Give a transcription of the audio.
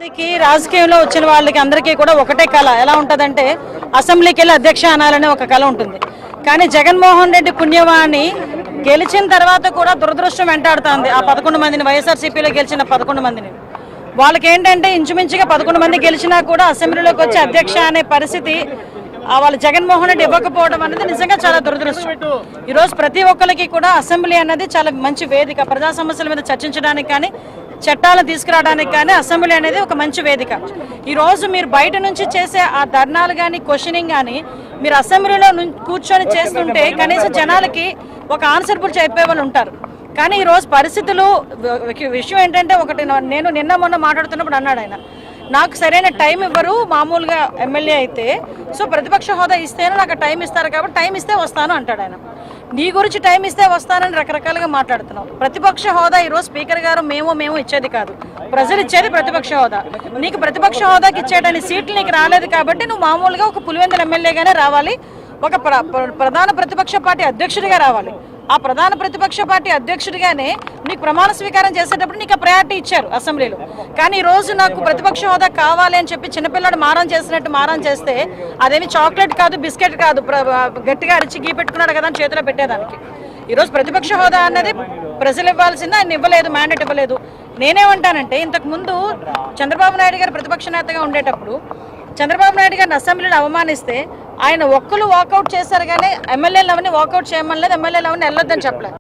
రాజకీయంలో వచ్చిన వాళ్ళకి అందరికీ కూడా ఒకటే కళ ఎలా ఉంటుందంటే అసెంబ్లీకి వెళ్ళి అధ్యక్ష అనాలనే ఒక కళ ఉంటుంది. కానీ జగన్మోహన్ రెడ్డి పుణ్యవాణి గెలిచిన తర్వాత కూడా దురదృష్టం వెంటాడుతుంది. ఆ 11 మందిని వైఎస్ఆర్సీపీలో గెలిచిన 11 మందిని వాళ్ళకి ఏంటంటే ఇంచుమించుగా 11 మంది గెలిచినా కూడా అసెంబ్లీలోకి వచ్చి అధ్యక్ష అనే పరిస్థితి వాళ్ళు జగన్మోహన్ రెడ్డి ఇవ్వకపోవడం అనేది నిజంగా చాలా దురదృష్టం. ఈరోజు ప్రతి ఒక్కరికి కూడా అసెంబ్లీ అనేది చాలా మంచి వేదిక. ప్రజా సమస్యల మీద చర్చించడానికి కానీ చట్టాలను తీసుకురావడానికి కానీ అసెంబ్లీ అనేది ఒక మంచి వేదిక. ఈరోజు మీరు బయట నుంచి చేసే ఆ ధర్నాలు కానీ క్వశ్చనింగ్ కానీ మీరు అసెంబ్లీలో కూర్చొని చేస్తుంటే కనీసం జనాలకి ఒక ఆన్సర్ఫుల్ చెప్పే వాళ్ళు ఉంటారు. కానీ ఈరోజు పరిస్థితులు విషయం ఏంటంటే ఒకటి నేను నిన్న మొన్న మాట్లాడుతున్నప్పుడు అన్నాడు ఆయన, నాకు సరైన టైం ఇవ్వరు మామూలుగా ఎమ్మెల్యే అయితే, సో ప్రతిపక్ష హోదా ఇస్తేనే నాకు టైం ఇస్తారు కాబట్టి టైం ఇస్తే వస్తాను అంటాడు ఆయన. నీ గురించి టైం ఇస్తే వస్తానని రకరకాలుగా మాట్లాడుతున్నావు. ప్రతిపక్ష హోదా ఈరోజు స్పీకర్ గారు మేము ఇచ్చేది కాదు, ప్రజలు ఇచ్చేది ప్రతిపక్ష హోదా. నీకు ప్రతిపక్ష హోదాకి ఇచ్చేయడానికి సీట్లు నీకు రాలేదు కాబట్టి నువ్వు మామూలుగా ఒక పులివెందుల ఎమ్మెల్యేగానే రావాలి, ఒక ప్రధాన ప్రతిపక్ష పార్టీ అధ్యక్షుడిగా రావాలి. ఆ ప్రధాన ప్రతిపక్ష పార్టీ అధ్యక్షుడిగానే నీకు ప్రమాణ స్వీకారం చేసేటప్పుడు నీకు ప్రయారిటీ ఇచ్చారు అసెంబ్లీలో. కానీ ఈ రోజు నాకు ప్రతిపక్ష హోదా కావాలి అని చెప్పి చిన్నపిల్లడు మారం చేసినట్టు మారం చేస్తే అదేమి చాక్లెట్ కాదు, బిస్కెట్ కాదు, గట్టిగా అరిచి గీ పెట్టుకున్నాడు కదా అని చేతిలో పెట్టేదానికి. ఈరోజు ప్రతిపక్ష హోదా అన్నది ప్రజలు ఇవ్వాల్సిందే, ఆయన ఇవ్వలేదు, మ్యాండేట్ ఇవ్వలేదు. నేనేమంటానంటే ఇంతకుముందు చంద్రబాబు నాయుడు గారు ప్రతిపక్ష నేతగా ఉండేటప్పుడు చంద్రబాబు నాయుడు గారిని అసెంబ్లీలో అవమానిస్తే ఆయన ఒక్కరు వాకౌట్ చేశారు, కానీ ఎమ్మెల్యేలు అవన్నీ వాకౌట్ చేయమని లేదు, ఎమ్మెల్యేలు అవన్నీ వెళ్ళొద్దని చెప్పలేదు.